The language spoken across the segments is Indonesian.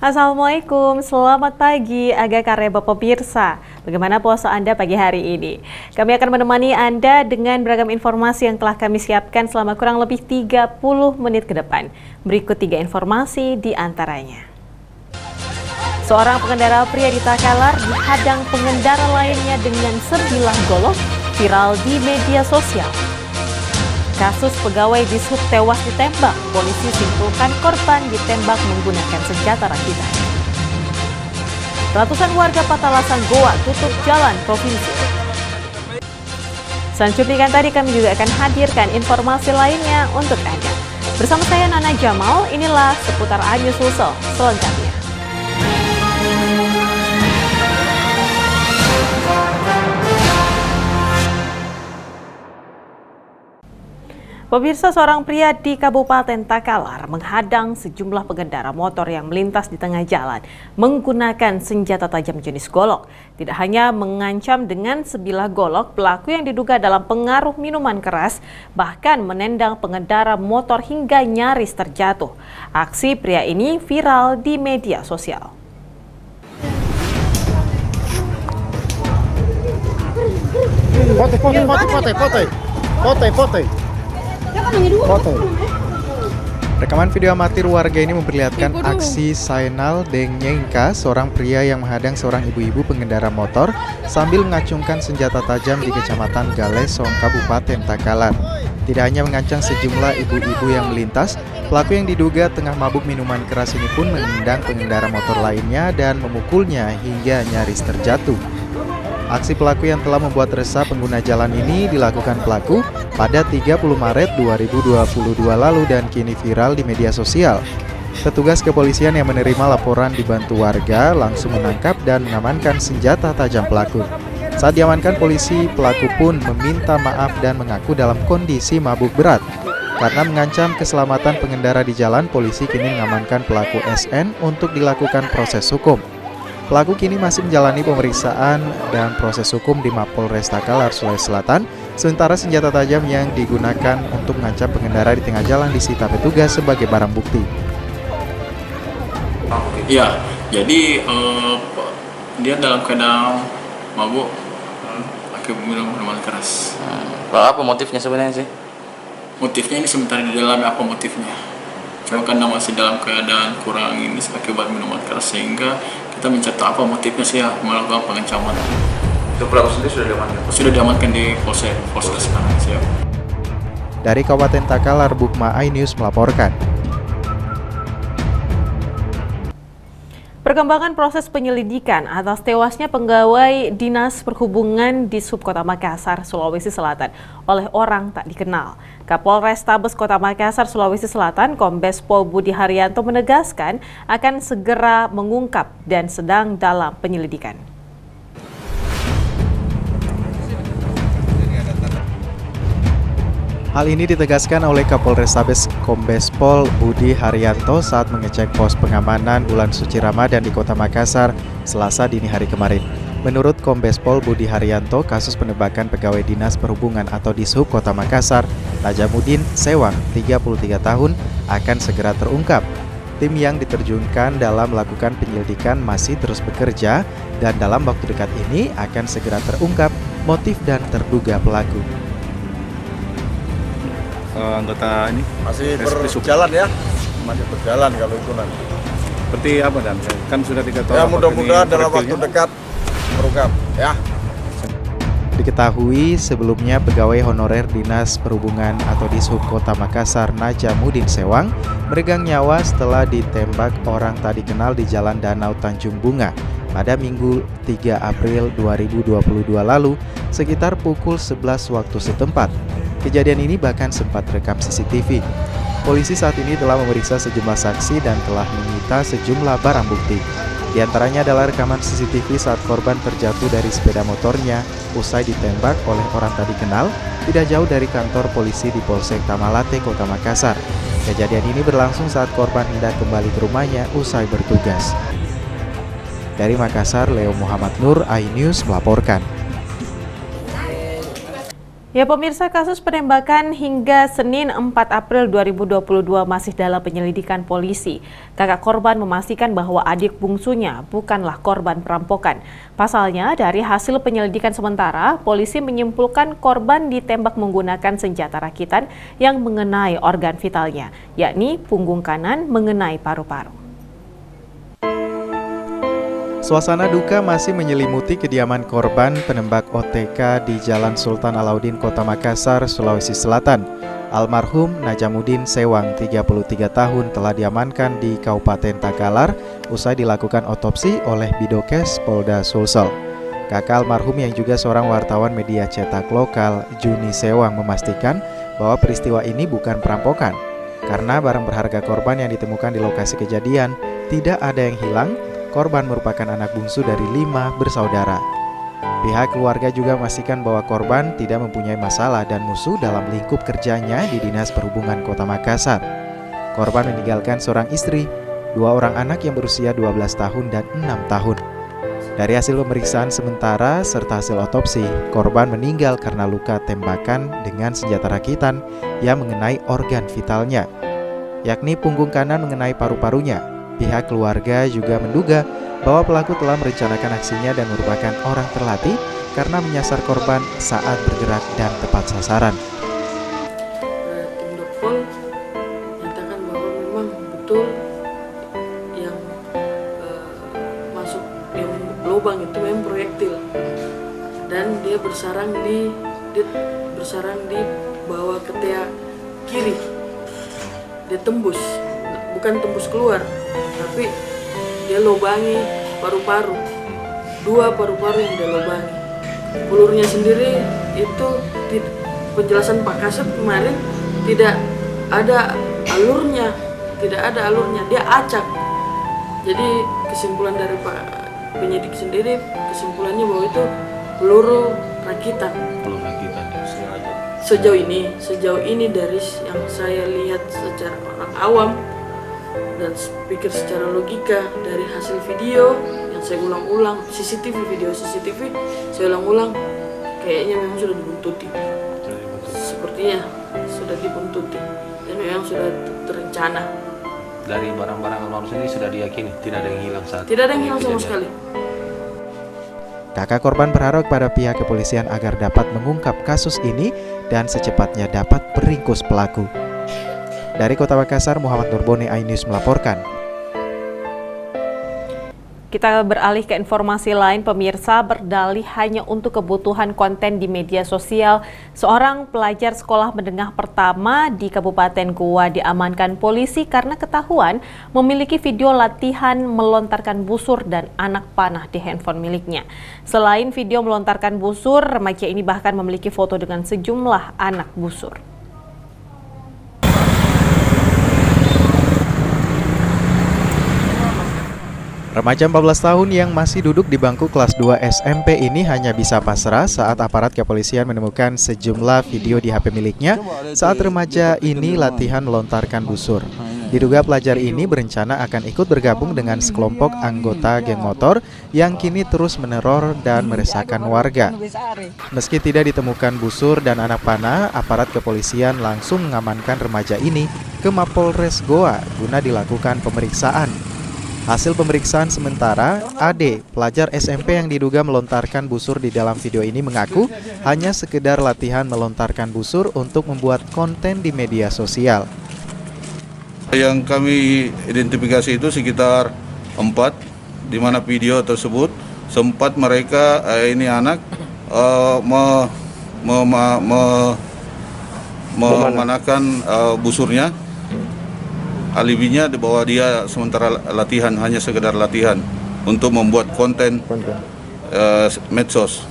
Assalamualaikum, selamat pagi Aga Kareba pemirsa. Bagaimana puasa Anda pagi hari ini? Kami akan menemani Anda dengan beragam informasi yang telah kami siapkan selama kurang lebih 30 menit ke depan. Berikut 3 informasi di antaranya. Seorang pengendara pria di Takalar dihadang pengendara lainnya dengan sebilah golok viral di media sosial. Kasus pegawai dishub tewas ditembak, polisi simpulkan korban ditembak menggunakan senjata rakitan. Ratusan warga Patalasan Goa tutup jalan provinsi. Selain cuplikan tadi, kami juga akan hadirkan informasi lainnya untuk Anda. Bersama saya Nana Jamal, inilah seputar News Sulsel selengkapnya. Pemirsa, seorang pria di Kabupaten Takalar menghadang sejumlah pengendara motor yang melintas di tengah jalan menggunakan senjata tajam jenis golok. Tidak hanya mengancam dengan sebilah golok, pelaku yang diduga dalam pengaruh minuman keras bahkan menendang pengendara motor hingga nyaris terjatuh. Aksi pria ini viral di media sosial. Rekaman video amatir warga ini memperlihatkan aksi Sainal Dengyengka, seorang pria yang menghadang seorang ibu-ibu pengendara motor sambil mengacungkan senjata tajam di Kecamatan Galesong, Kabupaten Takalar. Tidak hanya mengancam sejumlah ibu-ibu yang melintas, pelaku yang diduga tengah mabuk minuman keras ini pun menendang pengendara motor lainnya dan memukulnya hingga nyaris terjatuh. Aksi pelaku yang telah membuat resah pengguna jalan ini dilakukan pelaku pada 30 Maret 2022 lalu dan kini viral di media sosial. Petugas kepolisian yang menerima laporan dibantu warga langsung menangkap dan mengamankan senjata tajam pelaku. Saat diamankan polisi, pelaku pun meminta maaf dan mengaku dalam kondisi mabuk berat. Karena mengancam keselamatan pengendara di jalan, polisi kini mengamankan pelaku SN untuk dilakukan proses hukum. Pelaku kini masih menjalani pemeriksaan dan proses hukum di Mapolres Takalar, Sulawesi Selatan. Sementara senjata tajam yang digunakan untuk mengancam pengendara di tengah jalan disita petugas sebagai barang bukti. Ya, jadi dia dalam keadaan mabuk akibat minum minuman keras. Apa motifnya sebenarnya sih? Motifnya ini sementara di dalam apa motifnya. Cuma karena masih dalam keadaan kurang ini akibat minuman keras sehingga kita mencari apa motifnya sih ya melakukan pengancaman. Itu pelaku sendiri sudah diamankan? Sudah diamankan di Polsek sekarang. Siap. Dari Kabupaten Takalar, Bukma iNews melaporkan. Perkembangan proses penyelidikan atas tewasnya pegawai Dinas Perhubungan di Subkota Makassar, Sulawesi Selatan oleh orang tak dikenal. Kapolrestabes Kota Makassar, Sulawesi Selatan, Kombes Pol Budi Haryanto menegaskan akan segera mengungkap dan sedang dalam penyelidikan. Hal ini ditegaskan oleh Kapolrestabes Kombes Pol Budi Haryanto saat mengecek pos pengamanan bulan suci Ramadan di Kota Makassar Selasa dini hari kemarin. Menurut Kombes Pol Budi Haryanto, kasus penembakan pegawai Dinas Perhubungan atau Dishub Kota Makassar, Najamuddin Sewang, 33 tahun, akan segera terungkap. Tim yang diterjunkan dalam melakukan penyelidikan masih terus bekerja dan dalam waktu dekat ini akan segera terungkap motif dan terduga pelaku. Anggota ini masih berjalan ya, masih berjalan kalau itu nanti. Seperti apa dan kan sudah 3 tahun. Ya mudah-mudahan dalam waktu dekat terungkap ya. Diketahui sebelumnya pegawai honorer Dinas Perhubungan atau Dishub Kota Makassar Najamuddin Sewang meregang nyawa setelah ditembak orang tak dikenal di Jalan Danau Tanjung Bunga pada Minggu 3 April 2022 lalu sekitar pukul 11 waktu setempat. Kejadian ini bahkan sempat rekam CCTV. Polisi saat ini telah memeriksa sejumlah saksi dan telah menyita sejumlah barang bukti. Di antaranya adalah rekaman CCTV saat korban terjatuh dari sepeda motornya usai ditembak oleh orang tak dikenal tidak jauh dari kantor polisi di Polsek Tamalate, Kota Makassar. Kejadian ini berlangsung saat korban hendak kembali ke rumahnya usai bertugas. Dari Makassar, Leo Muhammad Nur, iNews melaporkan. Ya pemirsa, kasus penembakan hingga Senin 4 April 2022 masih dalam penyelidikan polisi. Kakak korban memastikan bahwa adik bungsunya bukanlah korban perampokan. Pasalnya, dari hasil penyelidikan sementara, polisi menyimpulkan korban ditembak menggunakan senjata rakitan yang mengenai organ vitalnya, yakni punggung kanan mengenai paru-paru. Suasana duka masih menyelimuti kediaman korban penembak OTK di Jalan Sultan Alauddin, Kota Makassar, Sulawesi Selatan. Almarhum Najamuddin Sewang, 33 tahun, telah diamankan di Kabupaten Takalar usai dilakukan otopsi oleh Bidokes Polda Sulsel. Kakak almarhum yang juga seorang wartawan media cetak lokal, Juni Sewang, memastikan bahwa peristiwa ini bukan perampokan. Karena barang berharga korban yang ditemukan di lokasi kejadian tidak ada yang hilang. Korban merupakan anak bungsu dari 5 bersaudara. Pihak keluarga juga memastikan bahwa korban tidak mempunyai masalah dan musuh dalam lingkup kerjanya di Dinas Perhubungan Kota Makassar. Korban meninggalkan seorang istri, 2 orang anak yang berusia 12 tahun dan 6 tahun. Dari hasil pemeriksaan sementara serta hasil otopsi, korban meninggal karena luka tembakan dengan senjata rakitan yang mengenai organ vitalnya, yakni punggung kanan mengenai paru-parunya. Pihak keluarga juga menduga bahwa pelaku telah merencanakan aksinya dan merupakan orang terlatih karena menyasar korban saat bergerak dan tepat sasaran. Tim Dokpol nyatakan bahwa memang betul yang masuk yang lubang itu memang proyektil dan dia bersarang di bawah ketiak kiri. Dia tembus, bukan tembus keluar, tapi dia lobangi paru-paru, 2 paru-paru yang dia lobangi. Pelurnya sendiri itu penjelasan Pak Kasep kemarin tidak ada alurnya, dia acak. Jadi kesimpulan dari Pak penyidik sendiri, kesimpulannya bahwa itu peluru rakitan. Sejauh ini dari yang saya lihat secara orang awam dan pikir secara logika dari hasil video yang saya ulang-ulang, video CCTV saya ulang-ulang, kayaknya memang sudah dibuntuti. Sepertinya sudah dibuntuti dan memang sudah terencana. Dari barang-barang almarhum sendiri sudah diyakini tidak ada yang hilang saat tidak ada yang hilang sama sekali. Kakak korban berharap pada pihak kepolisian agar dapat mengungkap kasus ini dan secepatnya dapat meringkus pelaku. Dari Kota Makassar, Muhammad Nurbone, iNews melaporkan. Kita beralih ke informasi lain, pemirsa. Berdalih hanya untuk kebutuhan konten di media sosial, seorang pelajar sekolah menengah pertama di Kabupaten Goa diamankan polisi karena ketahuan memiliki video latihan melontarkan busur dan anak panah di handphone miliknya. Selain video melontarkan busur, remaja ini bahkan memiliki foto dengan sejumlah anak busur. Remaja 14 tahun yang masih duduk di bangku kelas 2 SMP ini hanya bisa pasrah saat aparat kepolisian menemukan sejumlah video di HP miliknya saat remaja ini latihan melontarkan busur. Diduga pelajar ini berencana akan ikut bergabung dengan sekelompok anggota geng motor yang kini terus meneror dan meresahkan warga. Meski tidak ditemukan busur dan anak panah, aparat kepolisian langsung mengamankan remaja ini ke Mapolres Goa guna dilakukan pemeriksaan. Hasil pemeriksaan sementara, Ade, pelajar SMP yang diduga melontarkan busur di dalam video ini mengaku hanya sekedar latihan melontarkan busur untuk membuat konten di media sosial. Yang kami identifikasi itu sekitar 4, di mana video tersebut sempat mereka ini anak memanakan busurnya. Alibinya bahwa dia sementara latihan, hanya sekedar latihan untuk membuat konten medsos.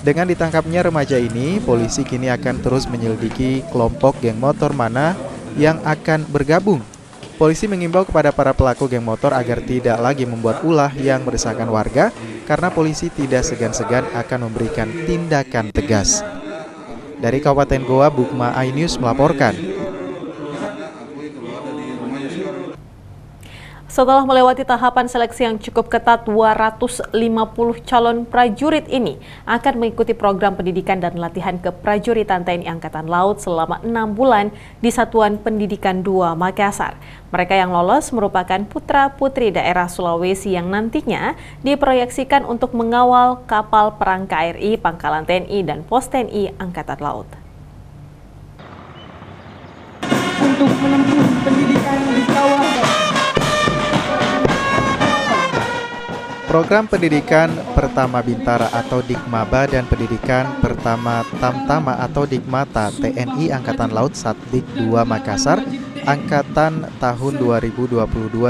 Dengan ditangkapnya remaja ini, polisi kini akan terus menyelidiki kelompok geng motor mana yang akan bergabung. Polisi mengimbau kepada para pelaku geng motor agar tidak lagi membuat ulah yang meresahkan warga, karena polisi tidak segan-segan akan memberikan tindakan tegas. Dari Kabupaten Goa, Bukma, iNews melaporkan. Setelah melewati tahapan seleksi yang cukup ketat, 250 calon prajurit ini akan mengikuti program pendidikan dan latihan keprajuritan TNI Angkatan Laut selama 6 bulan di Satuan Pendidikan 2 Makassar. Mereka yang lolos merupakan putra-putri daerah Sulawesi yang nantinya diproyeksikan untuk mengawal kapal perang KRI, Pangkalan TNI, dan Pos TNI Angkatan Laut. Untuk menempuh pendidikan di kawasan. Program Pendidikan Pertama Bintara atau Dikmaba dan Pendidikan Pertama Tamtama atau Dikmata TNI Angkatan Laut Satdik 2 Makassar Angkatan tahun 2022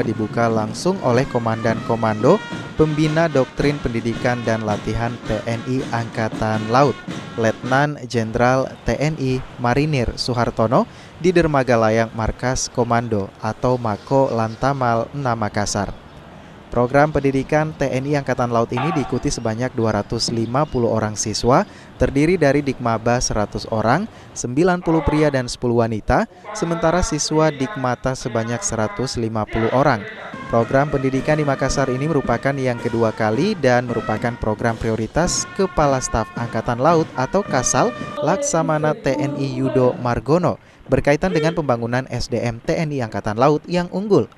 dibuka langsung oleh Komandan Komando Pembina Doktrin Pendidikan dan Latihan TNI Angkatan Laut Letnan Jenderal TNI Marinir Suhartono di Dermaga Layang Markas Komando atau Mako Lantamal 6 Makassar. Program pendidikan TNI Angkatan Laut ini diikuti sebanyak 250 orang siswa, terdiri dari Dikmaba 100 orang, 90 pria dan 10 wanita, sementara siswa Dikmata sebanyak 150 orang. Program pendidikan di Makassar ini merupakan yang kedua kali dan merupakan program prioritas Kepala Staf Angkatan Laut atau Kasal Laksamana TNI Yudo Margono berkaitan dengan pembangunan SDM TNI Angkatan Laut yang unggul.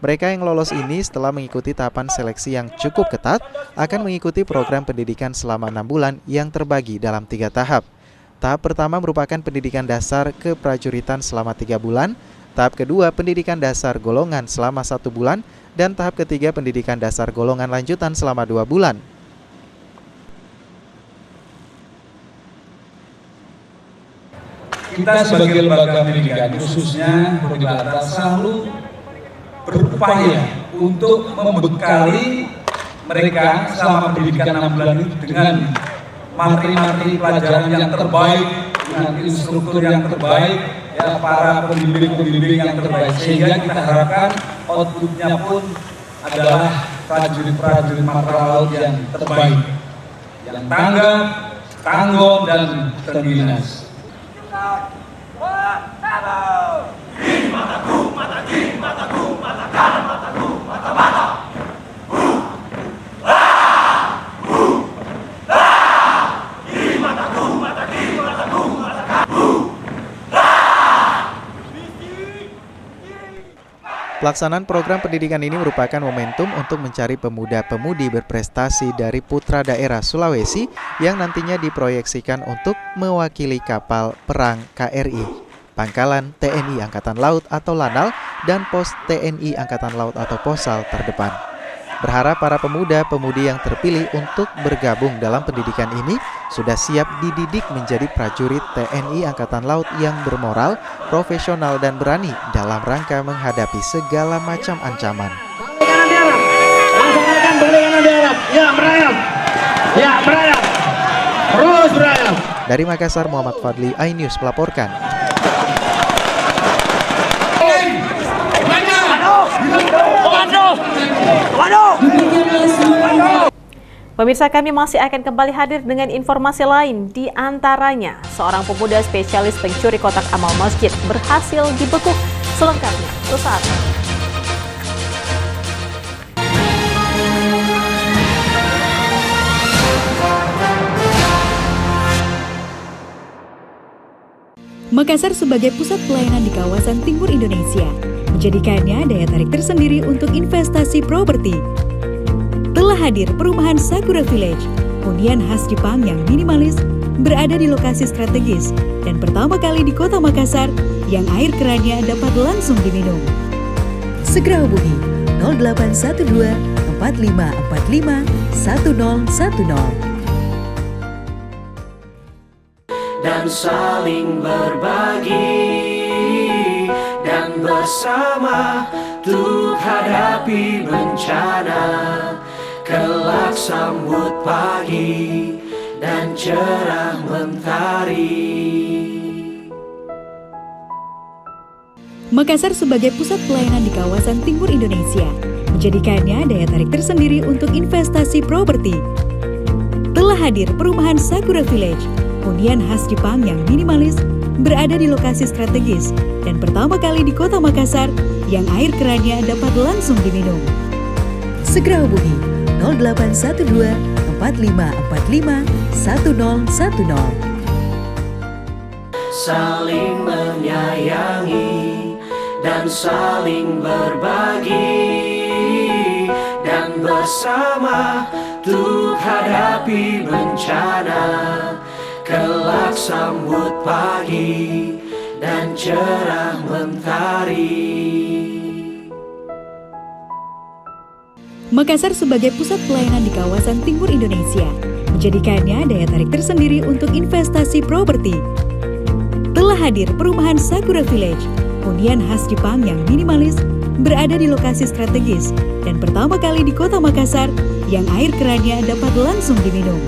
Mereka yang lolos ini setelah mengikuti tahapan seleksi yang cukup ketat akan mengikuti program pendidikan selama 6 bulan yang terbagi dalam 3 tahap. Tahap pertama merupakan pendidikan dasar keprajuritan selama 3 bulan, tahap kedua pendidikan dasar golongan selama 1 bulan, dan tahap ketiga pendidikan dasar golongan lanjutan selama 2 bulan. Kita sebagai lembaga pendidikan khususnya Koordinator selalu berupaya untuk membekali mereka selama pendidikan 6 bulan itu dengan materi-materi pelajaran yang terbaik, dengan instruktur yang terbaik, ya, para pembimbing yang terbaik, sehingga kita harapkan outputnya pun adalah prajurit-prajurit matra laut yang terbaik, yang tanggap, tangguh, dan terdinas. Pelaksanaan program pendidikan ini merupakan momentum untuk mencari pemuda-pemudi berprestasi dari putra daerah Sulawesi yang nantinya diproyeksikan untuk mewakili kapal perang KRI, Pangkalan TNI Angkatan Laut atau Lanal, dan Pos TNI Angkatan Laut atau Posal terdepan. Berharap para pemuda-pemudi yang terpilih untuk bergabung dalam pendidikan ini sudah siap dididik menjadi prajurit TNI Angkatan Laut yang bermoral, profesional, dan berani dalam rangka menghadapi segala macam ancaman. Dari Makassar, Muhammad Fadli, iNews melaporkan. Pemirsa, kami masih akan kembali hadir dengan informasi lain, di antaranya seorang pemuda spesialis pencuri kotak amal masjid berhasil dibekuk. Selengkapnya sesaat lagi. Makassar sebagai pusat pelayanan di kawasan timur Indonesia menjadikannya daya tarik tersendiri untuk investasi properti. Telah hadir perumahan Sakura Village, hunian khas Jepang yang minimalis, berada di lokasi strategis dan pertama kali di Kota Makassar yang air kerannya dapat langsung diminum. Segera hubungi 0812 4545 1010. Dan saling berbagi dan bersama untuk hadapi bencana, kelak sambut pagi dan cerah mentari. Makassar sebagai pusat pelayanan di kawasan timur Indonesia menjadikannya daya tarik tersendiri untuk investasi properti. Telah hadir perumahan Sakura Village, hunian khas Jepang yang minimalis, berada di lokasi strategis dan pertama kali di Kota Makassar yang air kerannya dapat langsung diminum. Segera hubungi 0812 4545 1010. Saling menyayangi dan saling berbagi, dan bersama untuk hadapi bencana. Kelak sambut pagi dan cerah mentari. Makassar sebagai pusat pelayanan di kawasan timur Indonesia menjadikannya daya tarik tersendiri untuk investasi properti. Telah hadir perumahan Sakura Village, hunian khas Jepang yang minimalis, berada di lokasi strategis dan pertama kali di Kota Makassar yang air kerannya dapat langsung diminum.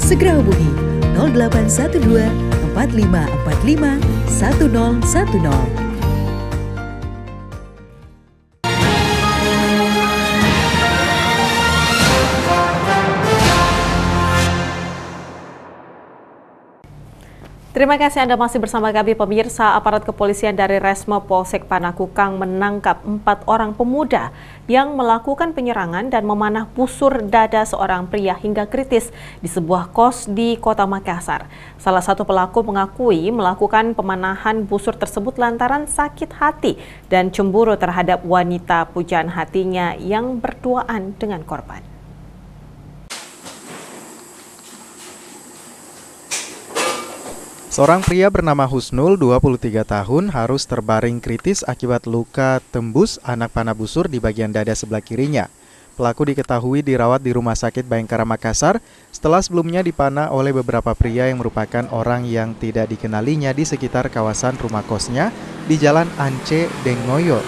Segera hubungi 0812 4545 1010. Terima kasih Anda masih bersama kami pemirsa. Aparat kepolisian dari Resmo Polsek Panakukang menangkap 4 orang pemuda yang melakukan penyerangan dan memanah busur dada seorang pria hingga kritis di sebuah kos di Kota Makassar. Salah satu pelaku mengakui melakukan pemanahan busur tersebut lantaran sakit hati dan cemburu terhadap wanita pujaan hatinya yang berduaan dengan korban. Seorang pria bernama Husnul, 23 tahun, harus terbaring kritis akibat luka tembus anak panah busur di bagian dada sebelah kirinya. Pelaku diketahui dirawat di Rumah Sakit Bayangkara Makassar setelah sebelumnya dipanah oleh beberapa pria yang merupakan orang yang tidak dikenalinya di sekitar kawasan rumah kosnya di Jalan Ance Dengoyo.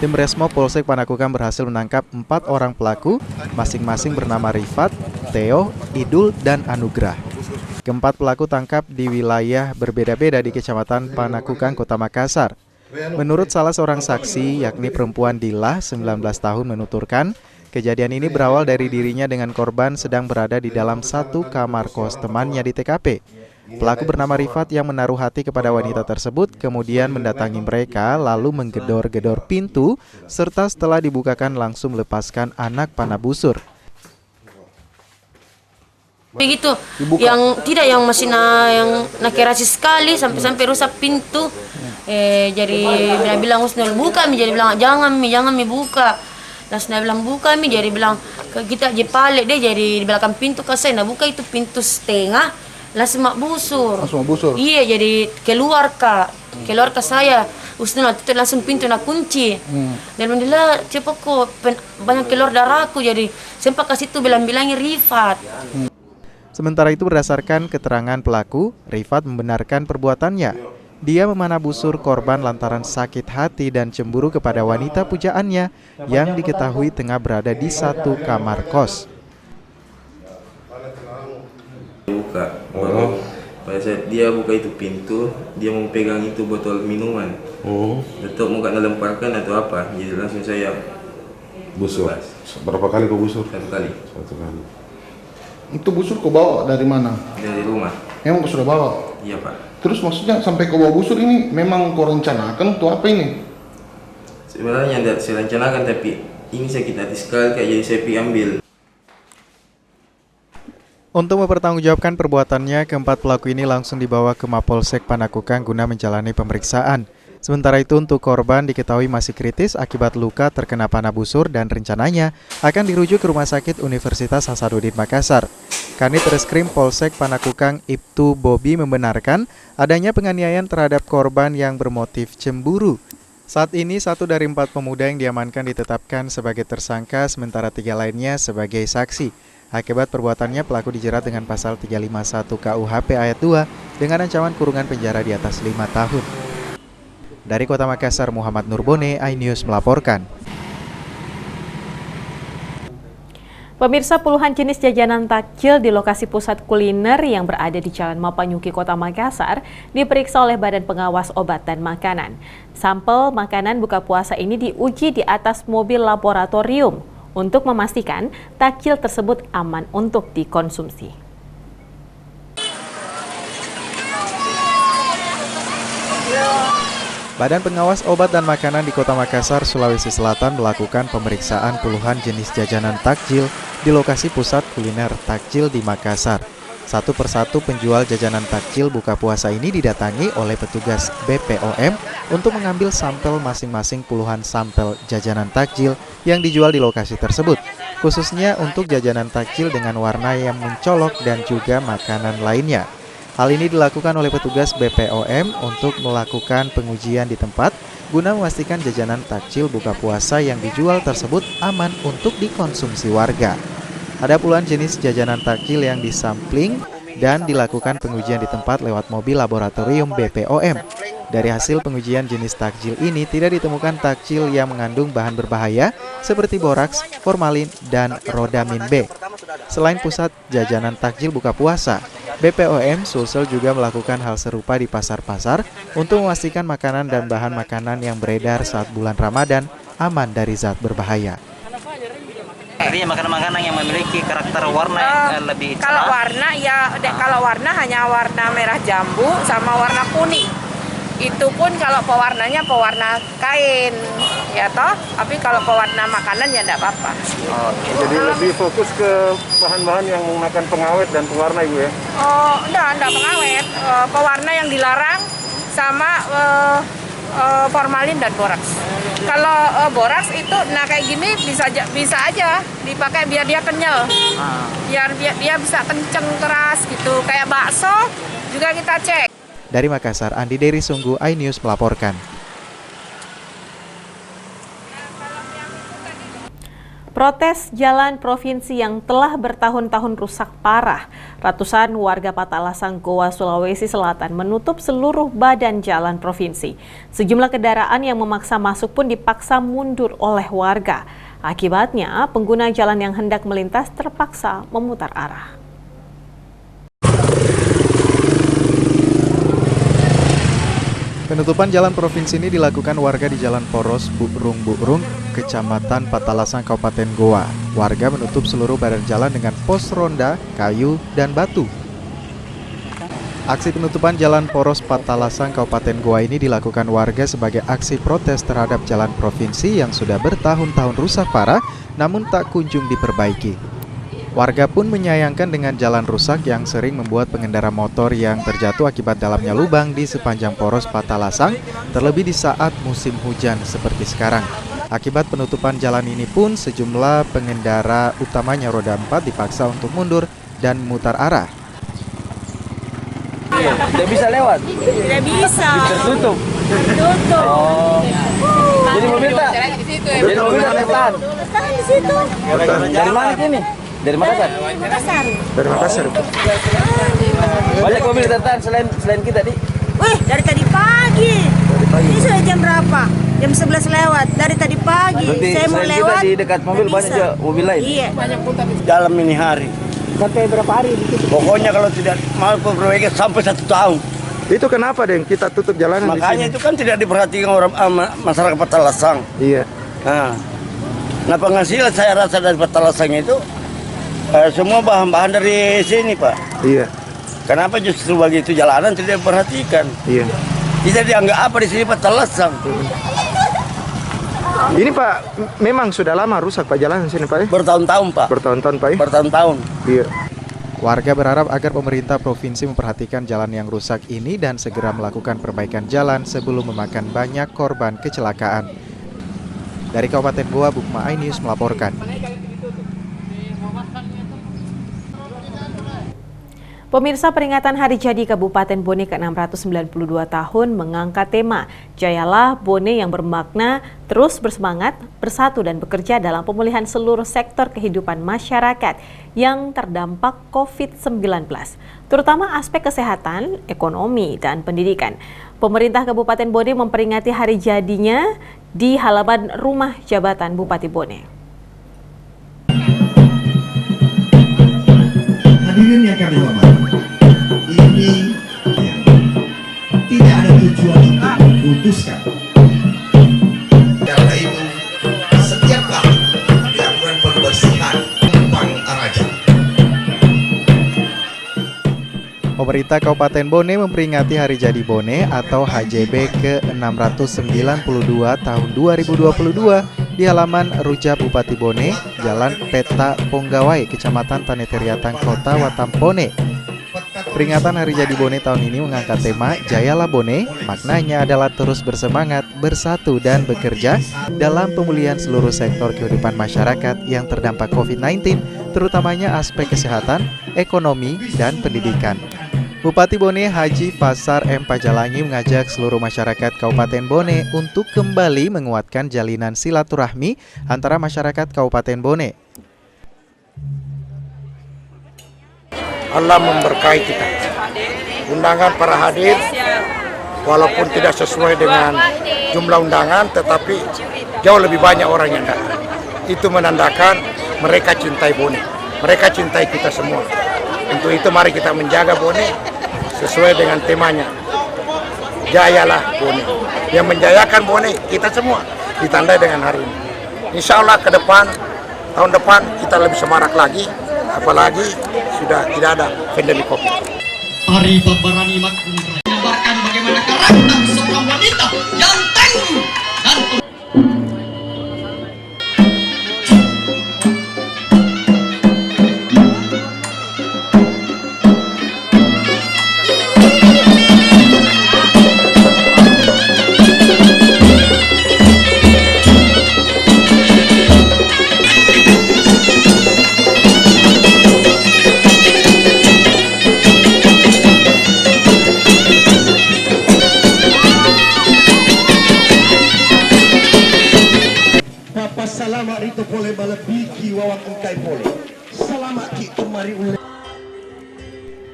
Tim Resmo Polsek Panakukang berhasil menangkap 4 orang pelaku, masing-masing bernama Rifat, Theo, Idul, dan Anugrah. Keempat pelaku tangkap di wilayah berbeda-beda di Kecamatan Panakukang, Kota Makassar. Menurut salah seorang saksi, yakni perempuan Dila, 19 tahun, menuturkan kejadian ini berawal dari dirinya dengan korban sedang berada di dalam satu kamar kos temannya di TKP. Pelaku bernama Rifat yang menaruh hati kepada wanita tersebut kemudian mendatangi mereka lalu menggedor-gedor pintu serta setelah dibukakan langsung melepaskan anak panah busur. Begitu, yang tidak yang masih yang nakerasi sekali sampai rusak pintu. Jadi bilang Husnul buka, jadi bilang jangan mi buka. Langsung bilang buka mi, jadi bilang kita jepale deh, jadi di belakang pintu kasih, nah buka itu pintu setengah, langsung mak busur. Iya, jadi keluar ke saya. Husnul itu langsung pintu nak kunci. Dan mendilah cepat kok banyak keluar darahku, jadi sempat kasih itu bilang-bilangnya Rifat. Sementara itu berdasarkan keterangan pelaku, Rifat membenarkan perbuatannya. Dia memanah busur korban lantaran sakit hati dan cemburu kepada wanita pujaannya yang diketahui tengah berada di satu kamar kos. Pada saat dia buka itu pintu, dia mau pegang itu botol minuman. Tetap mau nak lemparkan atau apa, jadi langsung saya busur. Berapa kali kau busur? 1 kali. 1 kali. Itu busur kau bawa dari mana? Dari rumah. Memang kau sudah bawa? Iya Pak. Terus maksudnya sampai kau bawa busur ini memang kau rencanakan untuk apa ini? Sebenarnya tidak saya rencanakan, tapi ini sakit hati sekali kayak jadi saya pergi ambil. Untuk mempertanggungjawabkan perbuatannya, keempat pelaku ini langsung dibawa ke Mapolsek Panakukang guna menjalani pemeriksaan. Sementara itu untuk korban diketahui masih kritis akibat luka terkena panah busur dan rencananya akan dirujuk ke Rumah Sakit Universitas Hasanuddin Makassar. Kanit Reskrim Polsek Panakukang Ibtu Bobi membenarkan adanya penganiayaan terhadap korban yang bermotif cemburu. Saat ini 1 dari 4 pemuda yang diamankan ditetapkan sebagai tersangka, sementara 3 lainnya sebagai saksi. Akibat perbuatannya pelaku dijerat dengan pasal 351 KUHP ayat 2 dengan ancaman kurungan penjara di atas 5 tahun. Dari Kota Makassar, Muhammad Nurbone, iNews melaporkan. Pemirsa, puluhan jenis jajanan takjil di lokasi pusat kuliner yang berada di Jalan Mapanyuki, Kota Makassar diperiksa oleh Badan Pengawas Obat dan Makanan. Sampel makanan buka puasa ini diuji di atas mobil laboratorium untuk memastikan takjil tersebut aman untuk dikonsumsi. Badan Pengawas Obat dan Makanan di Kota Makassar, Sulawesi Selatan melakukan pemeriksaan puluhan jenis jajanan takjil di lokasi pusat kuliner takjil di Makassar. Satu persatu penjual jajanan takjil buka puasa ini didatangi oleh petugas BPOM untuk mengambil sampel masing-masing puluhan sampel jajanan takjil yang dijual di lokasi tersebut, khususnya untuk jajanan takjil dengan warna yang mencolok dan juga makanan lainnya. Hal ini dilakukan oleh petugas BPOM untuk melakukan pengujian di tempat guna memastikan jajanan takjil buka puasa yang dijual tersebut aman untuk dikonsumsi warga. Ada puluhan jenis jajanan takjil yang disampling dan dilakukan pengujian di tempat lewat mobil laboratorium BPOM. Dari hasil pengujian jenis takjil ini tidak ditemukan takjil yang mengandung bahan berbahaya seperti boraks, formalin, dan rodamin B. Selain pusat jajanan takjil buka puasa, BPOM Sulsel juga melakukan hal serupa di pasar-pasar untuk memastikan makanan dan bahan makanan yang beredar saat bulan Ramadan aman dari zat berbahaya. Artinya makanan-makanan yang memiliki karakter warna lebih cerah. Kalau warna ya, kalau warna hanya warna merah jambu sama warna kuning. Itu pun kalau pewarnanya pewarna kain, ya toh. Tapi kalau pewarna makanan ya enggak apa-apa. Jadi lebih fokus ke bahan-bahan yang menggunakan pengawet dan pewarna, Ibu ya? Oh, enggak pengawet. Pewarna yang dilarang sama formalin dan boraks. Kalau boraks itu, nah kayak gini bisa aja dipakai biar dia kenyal, biar dia bisa kenceng keras gitu. Kayak bakso juga kita cek. Dari Makassar, Andi Dery Sunggu, iNews melaporkan. Protes jalan provinsi yang telah bertahun-tahun rusak parah. Ratusan warga Patalasang, Goa, Sulawesi Selatan menutup seluruh badan jalan provinsi. Sejumlah kendaraan yang memaksa masuk pun dipaksa mundur oleh warga. Akibatnya, pengguna jalan yang hendak melintas terpaksa memutar arah. Penutupan jalan provinsi ini dilakukan warga di Jalan Poros Bukrung, Kecamatan Patalasang, Kabupaten Goa. Warga menutup seluruh badan jalan dengan pos ronda, kayu, dan batu. Aksi penutupan Jalan Poros Patalasang, Kabupaten Goa ini dilakukan warga sebagai aksi protes terhadap jalan provinsi yang sudah bertahun-tahun rusak parah, namun tak kunjung diperbaiki. Warga pun menyayangkan dengan jalan rusak yang sering membuat pengendara motor yang terjatuh akibat dalamnya lubang di sepanjang poros Patalasang, terlebih di saat musim hujan seperti sekarang. Akibat penutupan jalan ini pun sejumlah pengendara utamanya roda 4 dipaksa untuk mundur dan memutar arah. Tidak bisa lewat? Tidak bisa. Tertutup? Tutup. Oh. Jadi mobil tak? Jadi mobil tak bertahan? Bertahan di situ. Dari mana ini? Dari Makassar? Makassar. Dari Makassar. Banyak mobil tertahan selain kita, Di? Wih, dari tadi pagi. Ini sudah jam berapa? Jam 11 lewat. Dari tadi pagi. Berarti saya mau lewat. Kita di dekat mobil banyak juga mobil lain? Iya. Dalam ini hari. Sampai berapa hari ditutup? Pokoknya kalau tidak mau perbaiki sampai 1 tahun. Itu kenapa deh kita tutup jalanan Makanya itu kan tidak diperhatikan orang masyarakat Patalasang. Iya. Nah penghasilan saya rasa dari Patalasang itu semua bahan-bahan dari sini, Pak. Iya. Kenapa justru begitu jalanan tidak diperhatikan? Iya. Tidak dianggap apa di sini Patalasang. Ini Pak, memang sudah lama rusak Pak jalan di sini Pak? Bertahun-tahun Pak. Bertahun-tahun Pak? Bertahun-tahun. Iya. Warga berharap agar pemerintah provinsi memperhatikan jalan yang rusak ini dan segera melakukan perbaikan jalan sebelum memakan banyak korban kecelakaan. Dari Kabupaten Goa, Bukma iNews melaporkan. Pemirsa, peringatan Hari Jadi Kabupaten Bone ke-692 tahun mengangkat tema Jayalah Bone yang bermakna terus bersemangat, bersatu dan bekerja dalam pemulihan seluruh sektor kehidupan masyarakat yang terdampak COVID-19, terutama aspek kesehatan, ekonomi, dan pendidikan. Pemerintah Kabupaten Bone memperingati hari jadinya di halaman rumah jabatan Bupati Bone. Hadirin yang kami hormati, ini tidak ada tujuan untuk memutuskan. Karena itu, setiap kali dilakukan pembersihan Pang Araja. Pemerintah Kabupaten Bone memperingati Hari Jadi Bone atau HJB ke-692 tahun 2022 di halaman Ruja Bupati Bone, Jalan Peta Ponggawai, Kecamatan Taneteriatan, Kota Watampone. Peringatan Hari Jadi Bone tahun ini mengangkat tema Jayalah Bone. Maknanya adalah terus bersemangat, bersatu, dan bekerja dalam pemulihan seluruh sektor kehidupan masyarakat yang terdampak COVID-19, terutamanya aspek kesehatan, ekonomi, dan pendidikan. Bupati Bone Haji Pasar M. Pajalangi mengajak seluruh masyarakat Kabupaten Bone untuk kembali menguatkan jalinan silaturahmi antara masyarakat Kabupaten Bone. Allah memberkahi kita. Undangan para hadir, walaupun tidak sesuai dengan jumlah undangan, tetapi jauh lebih banyak orang yang datang. Itu menandakan mereka cintai Bone, mereka cintai kita semua. Untuk itu mari kita menjaga Bone sesuai dengan temanya. Jayalah Bone. Yang menjayakan Bone kita semua ditandai dengan hari ini. Insya Allah ke depan, tahun depan kita lebih semarak lagi, apalagi sudah tidak ada pandemi COVID. Ari Babarani mengembarkan bagaimana karakter seorang wanita yang tangguh dan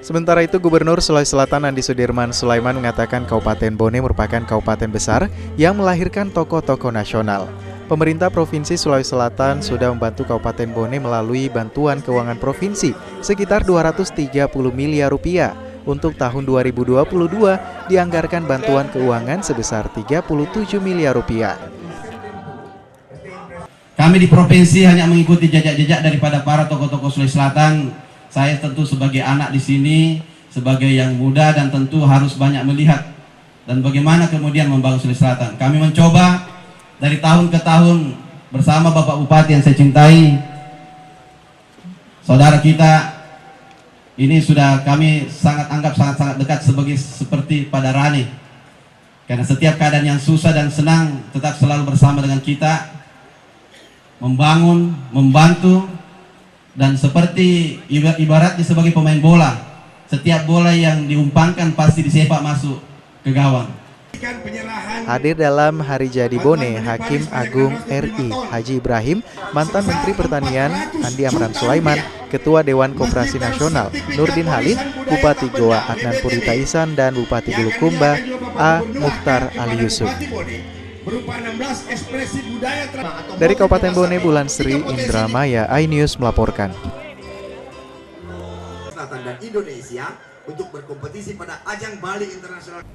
Sementara itu, Gubernur Sulawesi Selatan Andi Sudirman Sulaiman mengatakan Kabupaten Bone merupakan kabupaten besar yang melahirkan tokoh-tokoh nasional. Pemerintah Provinsi Sulawesi Selatan sudah membantu Kabupaten Bone melalui bantuan keuangan provinsi sekitar 230 miliar rupiah. Untuk tahun 2022 dianggarkan bantuan keuangan sebesar 37 miliar rupiah. Kami di provinsi hanya mengikuti jejak-jejak daripada para tokoh-tokoh Sulawesi Selatan. Saya tentu sebagai anak di sini, sebagai yang muda, dan tentu harus banyak melihat dan bagaimana kemudian membangun Sulawesi Selatan. Kami mencoba dari tahun ke tahun bersama Bapak Bupati yang saya cintai, saudara kita ini sudah kami anggap sangat dekat seperti pada Rani. Karena setiap keadaan yang susah dan senang tetap selalu bersama dengan kita, membangun, membantu, dan seperti ibaratnya sebagai pemain bola, setiap bola yang diumpankan pasti disepak masuk ke gawang. Hadir dalam Hari Jadi Bone, Hakim Agung RI Haji Ibrahim, mantan Menteri Pertanian Andi Amran Sulaiman, Ketua Dewan Koperasi Nasional Nurdin Halid, Bupati Goa Adnan Purita Isan, dan Bupati Bulukumba A. Mukhtar Ali Yusuf. Dari Kabupaten Bone, Bulan Sri Indramaya, iNews melaporkan. Selatan dan Indonesia untuk berkompetisi pada ajang Bali Internasional.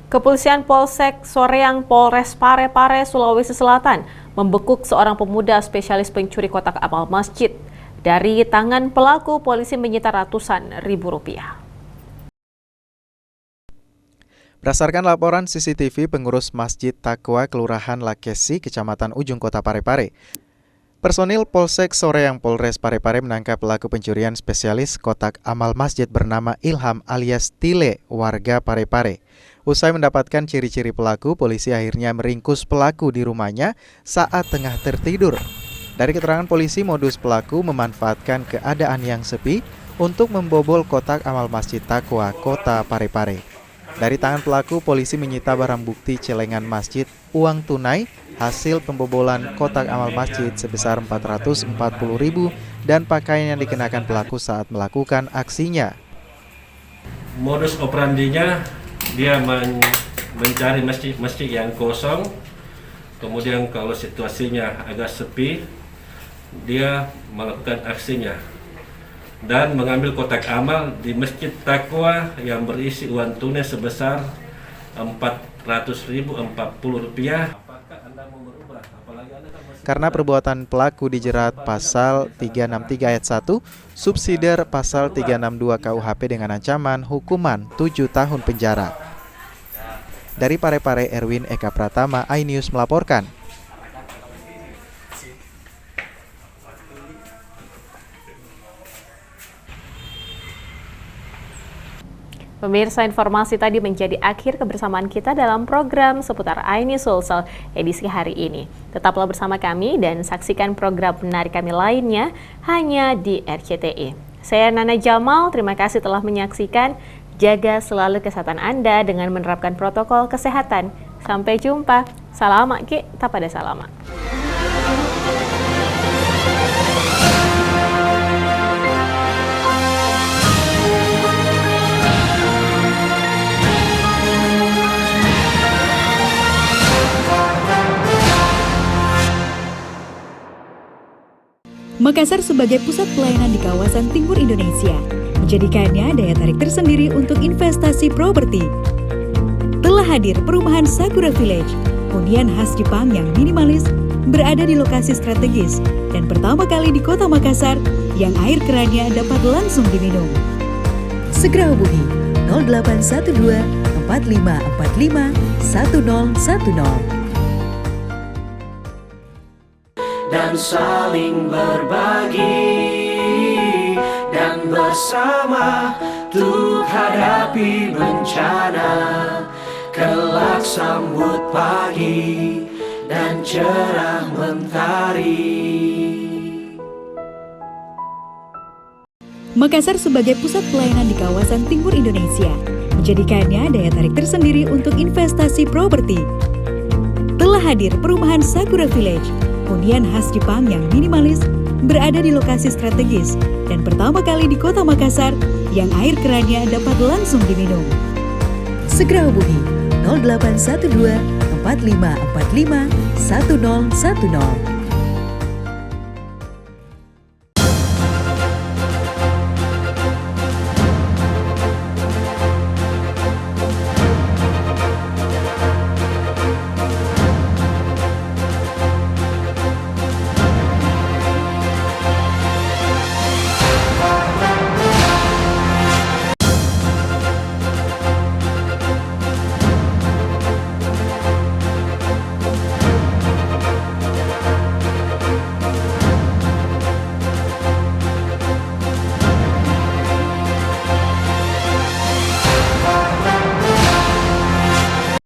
Kepolisian Polsek Soreang Polres Parepare, Sulawesi Selatan membekuk seorang pemuda spesialis pencuri kotak amal masjid. Dari tangan pelaku, polisi menyita ratusan ribu rupiah. Berdasarkan laporan CCTV pengurus Masjid Taqwa Kelurahan Lakesi, Kecamatan Ujung Kota Parepare, personil Polsek Soreang Polres Parepare menangkap pelaku pencurian spesialis kotak amal masjid bernama Ilham alias Tile, warga Parepare. Usai mendapatkan ciri-ciri pelaku, polisi akhirnya meringkus pelaku di rumahnya saat tengah tertidur. Dari keterangan polisi, modus pelaku memanfaatkan keadaan yang sepi untuk membobol kotak amal Masjid Taqwa Kota Parepare. Dari tangan pelaku, polisi menyita barang bukti celengan masjid, uang tunai, hasil pembobolan kotak amal masjid sebesar 440.000 dan pakaian yang dikenakan pelaku saat melakukan aksinya. Modus operandinya, dia mencari masjid yang kosong, kemudian kalau situasinya agak sepi, dia melakukan aksinya dan mengambil kotak amal di Masjid Taqwa yang berisi uang tunai sebesar 440.000 Apakah Anda mau berubah? Apalagi Anda kan masih karena perbuatan pelaku dijerat pasal 363 ayat 1, subsidiar pasal 362 KUHP dengan ancaman hukuman 7 tahun penjara. Dari Parepare, Erwin Eka Pratama, iNews melaporkan. Pemirsa, informasi tadi menjadi akhir kebersamaan kita dalam program seputar iNews Sulsel edisi hari ini. Tetaplah bersama kami dan saksikan program menarik kami lainnya hanya di RCTI. Saya Nana Jamal, terima kasih telah menyaksikan. Jaga selalu kesehatan Anda dengan menerapkan protokol kesehatan. Sampai jumpa. Salamat ki, tapada salama. Makassar sebagai pusat pelayanan di kawasan timur Indonesia menjadikannya daya tarik tersendiri untuk investasi properti. Telah hadir perumahan Sakura Village, hunian khas Jepang yang minimalis, berada di lokasi strategis dan pertama kali di Kota Makassar yang air kerannya dapat langsung diminum. Segera hubungi 0812 4545 1010. Dan saling berbagi dan bersama untuk hadapi bencana, kelak sambut pagi dan cerah mentari. Makassar sebagai pusat pelayanan di kawasan timur Indonesia menjadikannya daya tarik tersendiri untuk investasi properti. Telah hadir perumahan Sakura Village, hunian khas Jepang yang minimalis, berada di lokasi strategis dan pertama kali di Kota Makassar yang air kerannya dapat langsung diminum. Segera hubungi 0812 4545 1010.